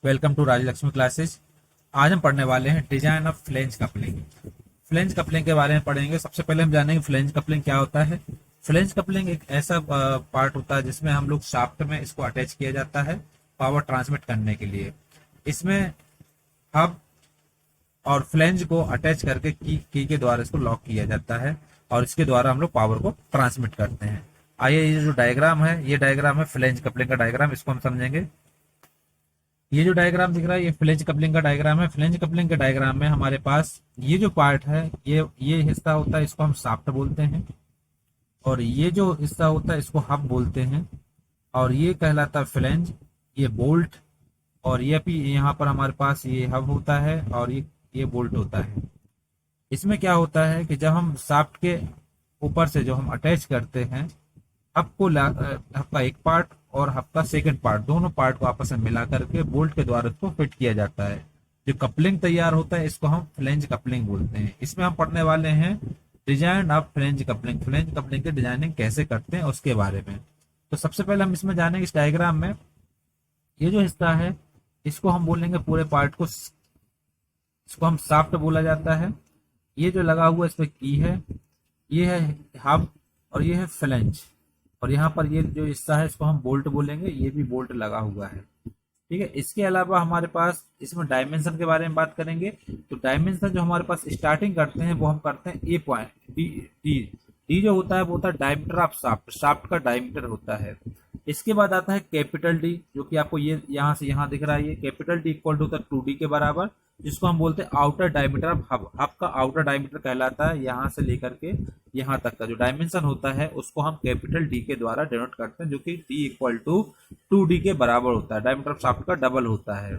Welcome to Rajalakshmi classes. आज हम पढ़ने वाले हैं design of flange coupling. Flange coupling के बारे में पढ़ेंगे। सबसे पहले हम जानेंगे फ्लेंज कपलिंग क्या होता है। फ्लेंज कपलिंग एक ऐसा पार्ट होता है जिसमें हम लोग शाफ्ट में इसको अटैच किया जाता है पावर ट्रांसमिट करने के लिए। इसमें हब और फ्लेंज को अटैच करके की के द्वारा इसको लॉक किया जाता है और इसके द्वारा हम लोग पावर को ट्रांसमिट करते हैं। आइए, ये जो डायग्राम है, ये डायग्राम है फ्लेंज कपलिंग का डायग्राम, इसको हम समझेंगे। ये जो डायग्राम दिख रहा है ये फ्लेंज कपलिंग का डायग्राम है। फ्लेंज कपलिंग के डायग्राम में हमारे पास ये जो पार्ट है, ये हिस्सा होता है, इसको हम शाफ्ट बोलते हैं, और ये जो हिस्सा होता है इसको हब बोलते हैं, और ये कहलाता है फ्लेंज, ये बोल्ट, और ये भी यहाँ पर हमारे पास ये हब होता है और ये बोल्ट होता है। इसमें क्या होता है कि जब हम शाफ्ट के ऊपर से जो हम अटैच करते हैं हब का एक पार्ट और हब का सेकंड पार्ट, दोनों पार्ट को आपस में मिला करके बोल्ट के द्वारा इसको फिट किया जाता है। जो कपलिंग तैयार होता है इसको हम फ्लेंज कपलिंग बोलते हैं। इसमें हम पढ़ने वाले हैं design of flange coupling. Flange coupling की डिजाइनिंग कैसे करते हैं उसके बारे में। तो सबसे पहले हम इसमें जानेंगे, इस डायग्राम में ये जो हिस्सा है इसको हम बोलेंगे, पूरे पार्ट को इसको हम शाफ्ट बोला जाता है। ये जो लगा हुआ इस पे की है, ये है हब और ये है फ्लेंज, और यहाँ पर ये जो हिस्सा है इसको हम बोल्ट बोलेंगे, ये भी बोल्ट लगा हुआ है। ठीक है। इसके अलावा हमारे पास इसमें डायमेंशन के बारे में बात करेंगे। तो डायमेंशन जो हमारे पास स्टार्टिंग करते हैं वो हम करते हैं ए पॉइंट डी। डी डी जो होता है वो होता है डायमीटर ऑफ शाफ्ट, शाफ्ट का डायमीटर होता है। इसके बाद आता है कैपिटल डी, जो कि आपको ये यहाँ से यहाँ दिख रहा है। ये कैपिटल डी इक्वल टू होता है 2D के बराबर, जिसको हम बोलते हैं outer diameter of hub. Hub का आउटर डायमीटर कहलाता है यहाँ से लेकर के यहाँ तक का जो डायमेंशन होता है उसको हम कैपिटल डी के द्वारा डिनोट करते हैं, जो कि डी इक्वल टू 2D के बराबर होता है, डायमीटर ऑफ शाफ्ट का डबल होता है।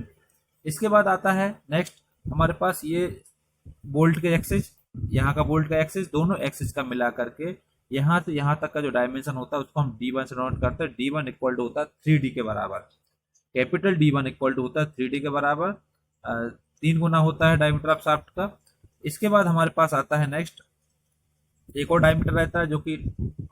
इसके बाद आता है नेक्स्ट हमारे पास ये बोल्ट के एक्सिस, यहाँ का बोल्ट का एक्सिस, दोनों एक्सिस का मिला करके यहाँ से यहाँ तक का जो डायमेंशन होता है उसको हम D1 से नोट करते हैं। D1 इक्वल टू होता है 3D के बराबर। कैपिटल D1 इक्वल टू होता है 3D के बराबर, 3 गुना होता है डायमीटर ऑफ शाफ्ट का। इसके बाद हमारे पास आता है नेक्स्ट एक और डायमीटर रहता है जो कि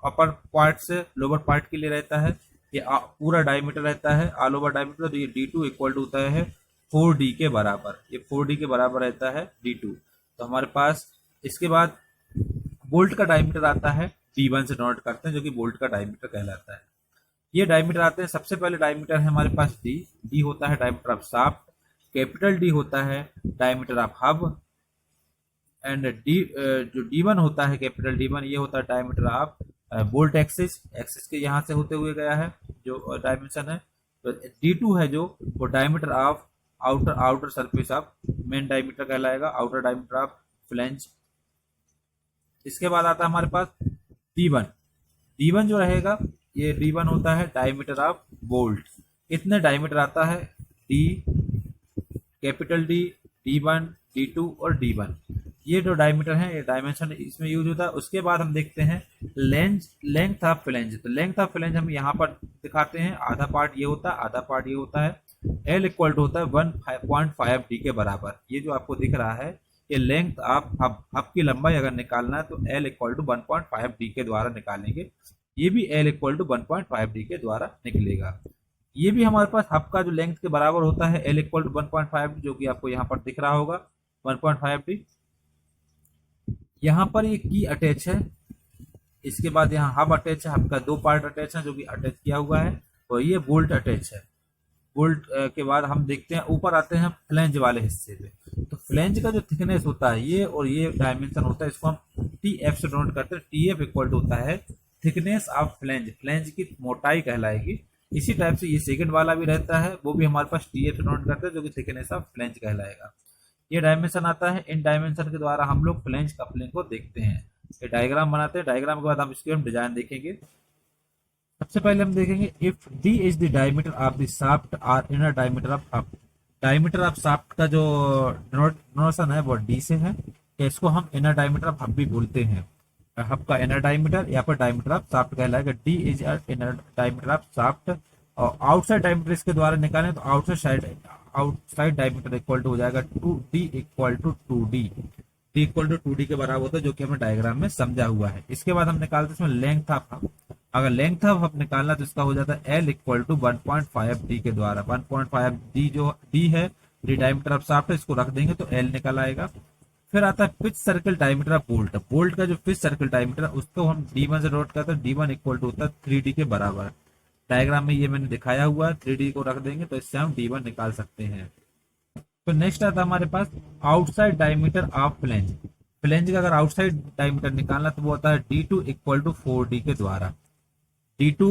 अपर पार्ट से लोअर पार्ट के लिए रहता है। ये पूरा डायमीटर रहता है, ऑल ओवर डायमीटर। तो ये D2 इक्वल टू होता है 4D के बराबर, ये 4D के बराबर रहता है D2। तो हमारे पास इसके बाद बोल्ट का डायमीटर आता है, D1 से नोट करते हैं, जो कि बोल्ट का डायमीटर कहलाता है। ये डायमीटर आते हैं, सबसे पहले डायमीटर है हमारे पास डी। डी होता है diameter of shaft, capital D होता है diameter of hub, and D जो D1 होता है कैपिटल D1, ये होता है diameter of bolt axis. Axis के यहाँ से होते हुए गया है जो डायमेंशन है। तो D2 है जो वो diameter of outer surface of main diameter कहलाएगा, आउटर डायमीटर ऑफ फ्लेंज। इसके बाद आता है हमारे पास D1। D1 जो रहेगा ये D1 होता है डायमीटर ऑफ बोल्ट। इतने डायमीटर आता है D, capital D, D1, D2 और D1। ये जो डायमीटर है, ये डायमेंशन इसमें यूज होता है। उसके बाद हम देखते हैं लेंथ ऑफ फ्लेंज। तो लेंथ ऑफ फ्लेंज हम यहाँ पर दिखाते हैं, आधा पार्ट ये होता है, आधा पार्ट ये होता है। L इक्वल टू होता है 1.5D के बराबर। ये जो आपको दिख रहा है ये लेंथ ऑफ हब की लंबाई अगर निकालना है तो L इक्वल टू 1.5D के द्वारा निकालेंगे। ये भी L इक्वल टू 1.5D के द्वारा निकलेगा। ये भी हमारे पास हब का जो लेंथ के बराबर होता है L इक्वल टू 1.5D, जो कि आपको यहाँ पर दिख रहा होगा 1.5D। यहाँ पर ये की अटैच है, इसके बाद यहाँ हब अटैच है, हब का 2 पार्ट अटैच है जो कि अटैच किया हुआ है, और ये बोल्ट अटैच है। बोल्ट के बाद हम देखते हैं ऊपर आते हैं फ्लेंज वाले हिस्से पे। तो फ्लेंज का जो थिकनेस होता है ये और ये डायमेंशन होता है, इसको हम TF से नोट करते हैं। TF इक्वल टू होता है थिकनेस ऑफ फ्लेंज, फ्लेंज की मोटाई कहलाएगी। इसी टाइप से ये सेकंड वाला भी रहता है, वो भी हमारे पास TF से नोट करते हैं, जो कि थिकनेस ऑफ फ्लेंज कहलाएगा। ये डायमेंशन आता है, इन डायमेंशन के द्वारा हम लोग फ्लेंज कपलिंग को देखते हैं। ये डायग्राम बनाते हैं, डायग्राम के बाद हम इसकी हम डिजाइन देखेंगे। सबसे पहले हम देखेंगे if D is the diameter of the shaft और inner diameter of hub. Diameter of shaft का जो डिनोटेशन है वो D से है, तो इसको हम इनर डायमीटर ऑफ हब भी बोलते हैं। हब का इनर डायमीटर या फिर डायमीटर ऑफ शाफ्ट कहलाएगा। D is inner diameter of shaft, और आउटसाइड डायमीटर इसके द्वारा निकालें तो आउटसाइड डायमीटर इक्वल टू हो जाएगा 2D equal to 2D। D equal to 2D के बराबर होता है, जो कि हमने डायग्राम में समझा हुआ है। इसके बाद हम निकालते हैं इसमें लेंथ ऑफ हब। अगर लेंथ ऑफ हब निकालना तो इसका हो जाता है एल इक्वल टू 1.5 डी के द्वारा। 1.5 डी जो डी है, डी डायमीटर ऑफ शाफ्ट है, इसको रख देंगे तो एल निकल आएगा। फिर आता है pitch circle diameter of bolt. Bolt का जो पिच सर्कल डायमीटर है उसको हम D1 से नोट करते हैं। D1 इक्वल टू होता है 3D के बराबर। डायग्राम में ये मैंने दिखाया हुआ है, 3D को रख देंगे तो इससे हम D1 निकाल सकते हैं। तो नेक्स्ट आता है हमारे पास outside diameter of flange. Flange का अगर आउटसाइड डायमीटर निकालना तो वो होता है D2 इक्वल टू 4D के द्वारा। D2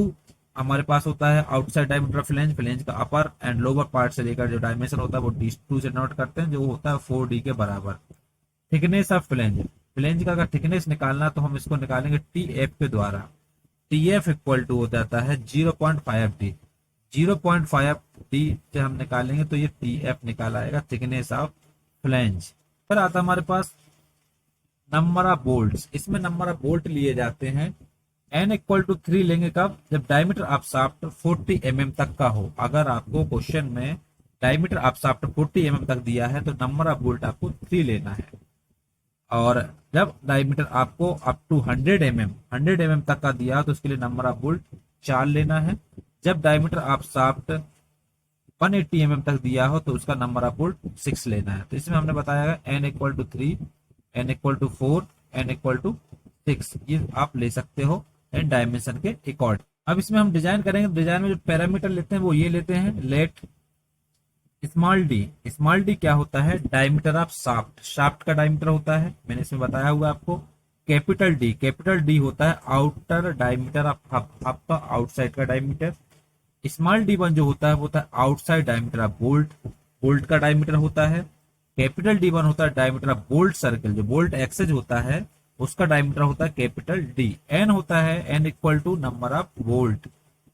हमारे पास होता है outside diameter of flange. Flange का अपर एंड लोअर पार्ट से लेकर जो डायमेंशन होता है वो D2 से नोट करते हैं, जो होता है 4D के बराबर। Thickness of flange. फ्लेंज का अगर थिकनेस निकालना तो हम इसको निकालेंगे TF के द्वारा। TF इक्वल टू हो जाता है 0.5D। 0.5D से हम निकालेंगे तो ये TF निकाल आएगा, थिकनेस ऑफ फ्लेंज। फिर आता है हमारे पास नंबर ऑफ बोल्ट्स। इसमें नंबर ऑफ बोल्ट लिए जाते हैं। N इक्वल टू 3 लेंगे कब? जब डायमीटर ऑफ शाफ्ट 40 mm तक का हो। अगर आपको क्वेश्चन में डायमीटर ऑफ शाफ्ट 40 mm तक दिया है तो नंबर ऑफ बोल्ट आपको 3 लेना है। और जब डायमीटर आपको अप टू 100 mm तक का दिया तो उसके लिए नंबर ऑफ बोल्ट 4 लेना है। जब डायमीटर ऑफ शाफ्ट 180 mm तक दिया हो तो उसका नंबर ऑफ बोल्ट 6 लेना है। तो इसमें हमने बताया N equal to 3, N equal to 4, N equal to 6, ये आप ले सकते हो एंड डायमेंशन के अकॉर्डिंग। अब इसमें हम डिजाइन करेंगे। डिजाइन में जो पैरामीटर लेते हैं वो ये लेते हैं, let small D. Small D क्या होता है? Diameter of shaft. शाफ्ट का डायमीटर होता है, मैंने इसमें बताया हुआ आपको। कैपिटल डी, कैपिटल डी होता है outer diameter of hub. Hub का आउटसाइड का डायमीटर। स्मॉल D1 जो होता है वो होता है outside diameter of bolt. Bolt का डायमीटर होता है। कैपिटल D1 होता है डायमीटर ऑफ बोल्ट सर्कल। जो बोल्ट एक्सेज होता है उसका डायमीटर होता है कैपिटल D। N होता है N equal to number of bolt.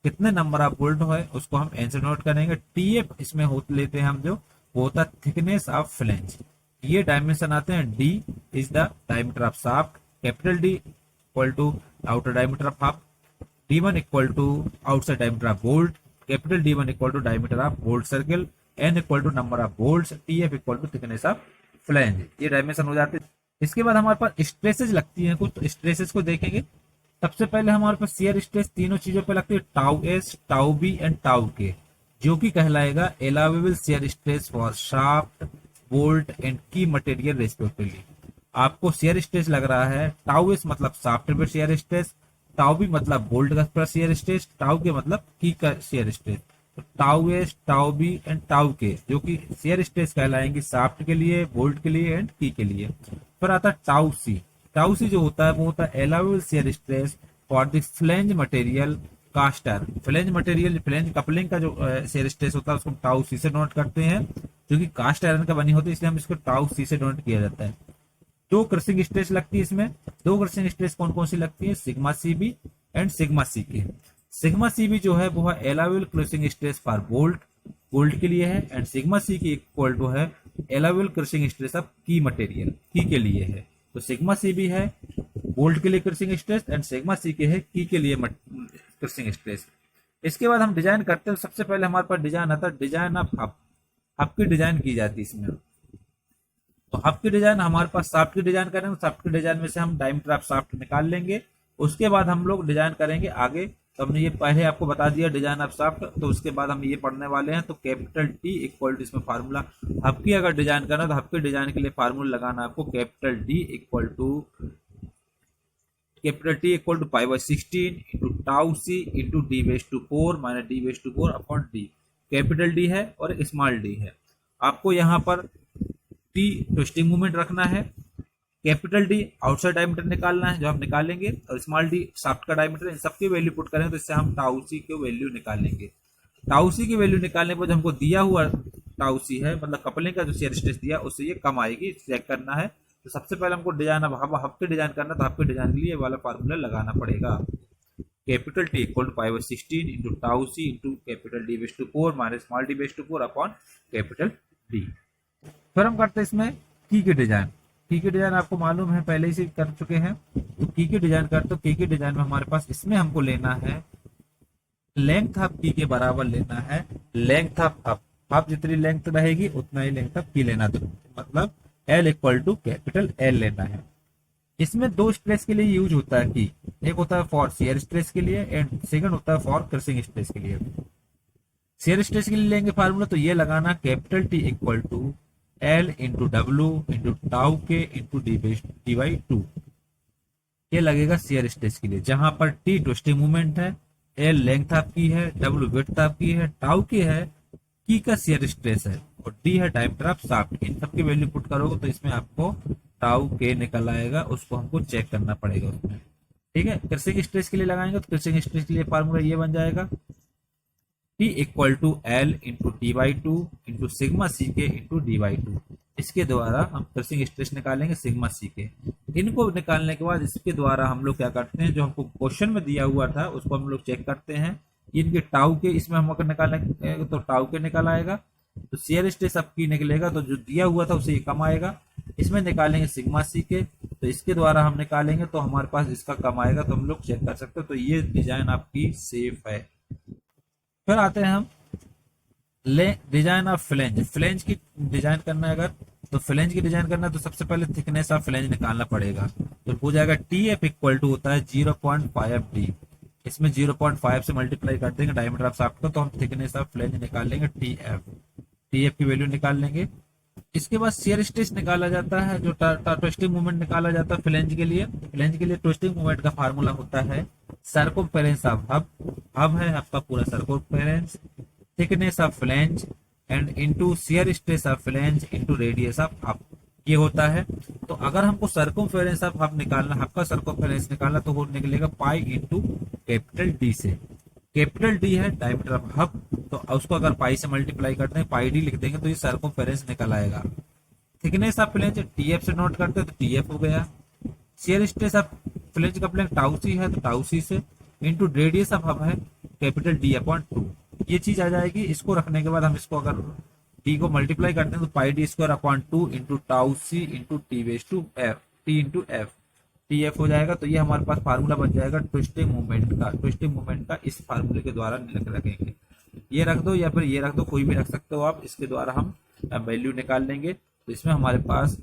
कितने नंबर ऑफ बोल्ट है उसको हम N से नोट करेंगे। TF इसमें लेते हैं हम, जो वो होता है थिकनेस ऑफ फ्लेंज। ये डायमेंशन आते हैं। D is the diameter of shaft, capital D equal to outer diameter of hub, D1 equal to outside diameter of bolt, capital D1 equal to diameter of bolt circle, N equal to number of bolts, TF equal to thickness of flange. ये dimension हो जाते हैं। इसके बाद हमारे पास stresses लगती हैं कुछ, तो स्ट्रेसेज को देखेंगे। सबसे पहले हमारे पास शियर स्ट्रेस तीनों चीजों पे लगती है, tau S, tau B and tau K, जो कि कहलाएगा allowable shear stress for shaft, bolt and key material respectively. आपको शियर स्ट्रेस लग रहा है, टाउ एस मतलब शाफ्ट पे शियर स्ट्रेस, टाउ बी मतलब बोल्ट का शियर स्ट्रेस, टाउ के मतलब की का शियर स्ट्रेस। तो tau S, tau B and tau K जो कि शियर स्ट्रेस कहलाएंगे शाफ्ट के लिए, बोल्ट के लिए एंड की के लिए। फिर आता है टाउ सी। टाउ सी जो होता है वो होता है allowable shear stress for the flange material cast iron. Flange material, flange coupling का जो शियर स्ट्रेस होता है उसको टाउ सी से नोट करते हैं, जो कि कास्ट आयरन का बनी होती है, इसलिए हम इसको टाउ सी से नोट किया जाता है। दो क्रशिंग स्ट्रेस लगती है इसमें। दो क्रशिंग स्ट्रेस कौन कौन सी लगती है? Sigma C B and sigma C K. Sigma C B जो है वो है allowable crushing stress for bolt, bolt के लिए है, and sigma C K equal to है allowable crushing stress of key material, key के लिए है। तो सिग्मा सी भी है बोल्ट के लिए crushing stress and sigma C K है की के लिए क्रशिंग स्ट्रेस। इसके बाद हम डिजाइन करते हैं। सबसे पहले हमारे पास डिजाइन आता है डिजाइन ऑफ हब। हब की डिजाइन की जाती है इसमें। तो हब की डिजाइन हमारे पास शाफ्ट की डिजाइन करेंगे। शाफ्ट की डिजाइन में से हम डायमीटर ऑफ शाफ्ट निकाल लेंगे। उसके बाद हम लोग डिजाइन करेंगे आगे। तो हमने ये पहले आपको बता दिया डिजाइन ऑफ शाफ्ट, तो उसके बाद हम ये पढ़ने वाले हैं। तो कैपिटल टी इक्वल टू इसमें फार्मूला, हब की अगर डिजाइन करना है तो हब की डिजाइन के लिए फार्मूला लगाना आपको capital D equal to capital T equal to पाई/16 into tau C into D/4 minus D/4 upon D. Capital D है और स्मॉल डी है। आपको यहाँ पर टी ट्विस्टिंग मूवमेंट रखना है, कैपिटल डी आउटसाइड डायमीटर निकालना है जो हम निकालेंगे, और स्मॉल डी शाफ्ट का डायमीटर। इन सबकी वैल्यू पुट करेंगे तो इससे हम टाउ सी की वैल्यू निकालेंगे। टाउ सी की वैल्यू निकालने पर हमको दिया हुआ टाउ सी है, मतलब कपलिंग का जो शियर स्ट्रेस दिया उससे ये कम आएगी, चेक करना है। तो सबसे पहले हमको डिजाइन हब के डिजाइन करना, तो हब के डिजाइन के लिए वाला फार्मूला लगाना पड़ेगा। कैपिटल टी इक्वल टू पाई/16 into tau C into capital D/4 minus small D/4 upon capital D. फिर हम करते हैं इसमें की के डिजाइन। की की डिजाइन आपको मालूम है, पहले ही से कर चुके हैं। तो की की डिजाइन करते, तो की की डिजाइन में हमारे पास इसमें हमको लेना है लेंथ ऑफ की के बराबर लेना है लेंथ ऑफ हब। हब जितनी लेंथ रहेगी उतना ही लेंथ ऑफ की लेना, तो मतलब L equal to capital L लेना है। इसमें दो स्ट्रेस के लिए यूज होता है कि एक होता है फॉर शेयर स्ट्रेस के लिए एंड सेकंड होता है फॉर क्रशिंग स्ट्रेस के लिए। शेयर स्ट्रेस के लिए लेंगे फार्मूला तो ये लगाना capital T equal to L into W into tau K into D by two. ये लगेगा शेयर स्ट्रेस के लिए, जहां पर टी ट्विस्टिंग मूवमेंट है, एल लेंथ आपकी है, डब्ल्यू विड्थ आपकी है, टाउ की है, की का शेयर स्ट्रेस है और डी है डायमीटर ऑफ शाफ्ट। इन सबकी वैल्यू पुट करोगे तो इसमें आपको टाउ के निकल आएगा, उसको हमको चेक करना पड़ेगा उसमें। ठीक है, क्रशिंग स्ट्रेस के लिए लगाएंगे तो क्रशिंग स्ट्रेस के लिए फार्मूला ये बन जाएगा T equal to L into T by two into sigma C K into D by two. इसके द्वारा हम क्रशिंग स्ट्रेस निकालेंगे सिग्मा सी के। इनको निकालने के बाद इसके द्वारा हम लोग क्या करते हैं, जो हमको क्वेश्चन में दिया हुआ था उसको हम लोग चेक करते हैं। इनके टाउ के इसमें हम अगर निकालेंगे तो टाउ के निकल आएगा, तो शेयर स्ट्रेस आपकी निकलेगा तो जो दिया हुआ था उसे कम आएगा। इसमें निकालेंगे सिग्मा सी के, तो इसके द्वारा हम निकालेंगे तो हमारे पास इसका कम आएगा, तो हम लोग चेक कर सकते हैं। तो ये डिजाइन आपकी सेफ है। फिर आते हैं हम ले डिजाइन ऑफ फ्लेंज। फ्लेंज की डिजाइन करना है अगर, तो फ्लेंज की डिजाइन करना है तो सबसे पहले थिकनेस ऑफ फ्लेंज निकालना पड़ेगा। तो हो जाएगा टी एफ इक्वल टू होता है 0.5 डी। इसमें 0.5 से मल्टीप्लाई कर देंगे डायमीटर ऑफ शाफ्ट को, तो हम थिकनेस ऑफ फ्लेंज निकाल लेंगे टी एफ। टी एफ की वैल्यू निकाल लेंगे। इसके बाद शेयर स्ट्रेस निकाला जाता है, जो ट्विस्टिंग मूवमेंट निकाला जाता है फ्लेंज के लिए। फ्लेंज के लिए ट्विस्टिंग मूवमेंट का फार्मूला होता है सर्कमफेरेंस ऑफ हब। हब है आपका पूरा circumference, thickness of flange and into shear stress of flange into radius of hub, ये होता है। तो अगर हमको सर्कमफेरेंस ऑफ हब निकालना, हब का सर्कमफेरेंस निकालना, तो वो निकलेगा पाई इनटू कैपिटल डी से। कैपिटल डी है डायमीटर ऑफ हब, तो उसको अगर पाई से मल्टीप्लाई करते हैं, पाई डी लिख देंगे तो ये सर्कमफेरेंस निकल आएगा। थिकनेस ऑफ फ्लेंज टीएफ से नोट करते हैं तो टीएफ हो गया। शेयर स्ट्रेस ऑफ फ्लेंज का प्लेन टाउ सी है तो टाउ सी से, इनटू रेडियस ऑफ हब है कैपिटल डी अपॉन टू। ये चीज आ जाएगी। इसको रखने के बाद हम इसको अगर डी को मल्टीप्लाई करते हैं तो pi D square upon two into tau C into T base two F, T into F, T F हो जाएगा। तो ये हमारे पास फार्मूला बन जाएगा ट्विस्टिंग मूवमेंट का। ट्विस्टिंग मूवमेंट का इस फार्मूले के द्वारा रखेंगे। ये रख दो या फिर ये रख दो, कोई भी रख सकते हो आप। इसके द्वारा हम वैल्यू निकाल लेंगे। तो इसमें हमारे पास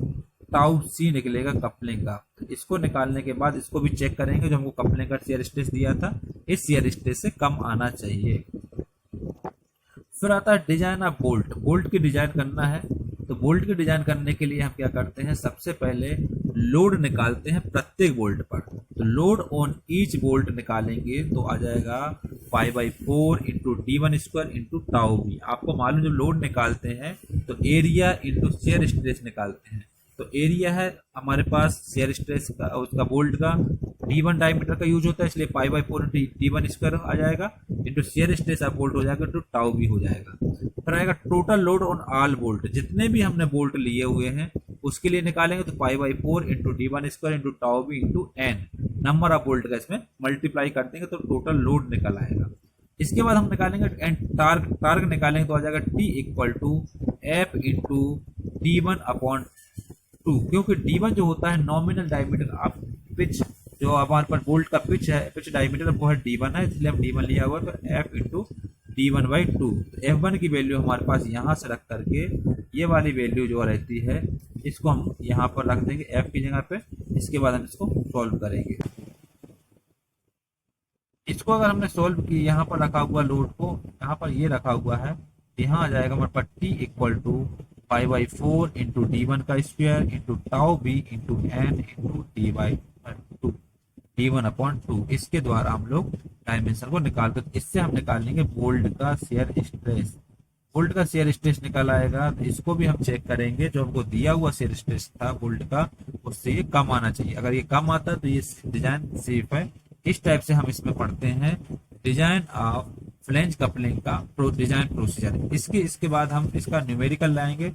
टाउ सी निकलेगा कपलिंग का। तो इसको निकालने के बाद इसको भी चेक करेंगे, जो हमको कपलिंग का शेयर स्ट्रेस दिया था इस शेयर स्ट्रेस से कम आना चाहिए। फिर आता है डिजाइन ऑफ बोल्ट। बोल्ट की डिजाइन करना है, तो बोल्ट की डिजाइन करने के लिए हम क्या करते हैं, सबसे पहले लोड निकालते हैं प्रत्येक बोल्ट पर। तो लोड ऑन ईच बोल्ट निकालेंगे तो आ जाएगा 5/4 into D one square into tau B. आपको मालूम जब लोड निकालते हैं तो एरिया इंटू शेयर स्ट्रेस निकालते हैं। तो एरिया है हमारे पास शेयर स्ट्रेस का, उसका बोल्ट का D1 डायमीटर का यूज होता है, इसलिए 5/4 D1 स्क्वायर आ जाएगा into shear stress of bolt हो जाएगा तो टाउ भी हो जाएगा। फिर आएगा total load on all bolt. जितने भी हमने बोल्ट लिए हुए हैं उसके लिए निकालेंगे तो 5/4 into D1 square into tau भी into N, number of bolt का इसमें मल्टीप्लाई कर देंगे तो टोटल लोड निकल आएगा। इसके बाद हम निकालेंगे टार्क। टार्क निकालेंगे तो आ जाएगा T equal to F into D1 upon two, क्योंकि D1 जो होता है नॉमिनल डायमीटर ऑफ पिच, जो हमारे पास बोल्ट का पिच है, पिच डायमीटर वो है D1 है, इसलिए हम D1 लिया हुआ है। तो F इंटू D1/2। F1 की वैल्यू हमारे पास यहाँ से रख करके ये वाली वैल्यू जो रहती है इसको हम यहाँ पर रख देंगे F की जगह पे। इसके बाद हम इसको सॉल्व करेंगे। इसको अगर हमने सॉल्व की, यहाँ पर रखा हुआ लोड को यहाँ पर ये रखा हुआ है, यहाँ आ जाएगा हमारे पास T equal to 5/4 into D1 का square into tau B into N into D/2, D1 upon 2। इसके द्वारा हम लोग डायमेंशन को निकालते हैं। इससे हम निकाल लेंगे बोल्ट का शेयर स्ट्रेस। बोल्ट का शेयर स्ट्रेस निकल आएगा, तो इसको भी हम चेक करेंगे। जो हमको दिया हुआ शेयर स्ट्रेस था बोल्ट का उससे ये कम आना चाहिए। अगर ये कम आता है तो ये डिजाइन सेफ है। इस टाइप से हम इसमें पढ़ते हैं डिजाइन ऑफ फ्लेंज कपलिंग का डिजाइन प्रोसीजर। इसके बाद हम इसका न्यूमेरिकल लाएंगे।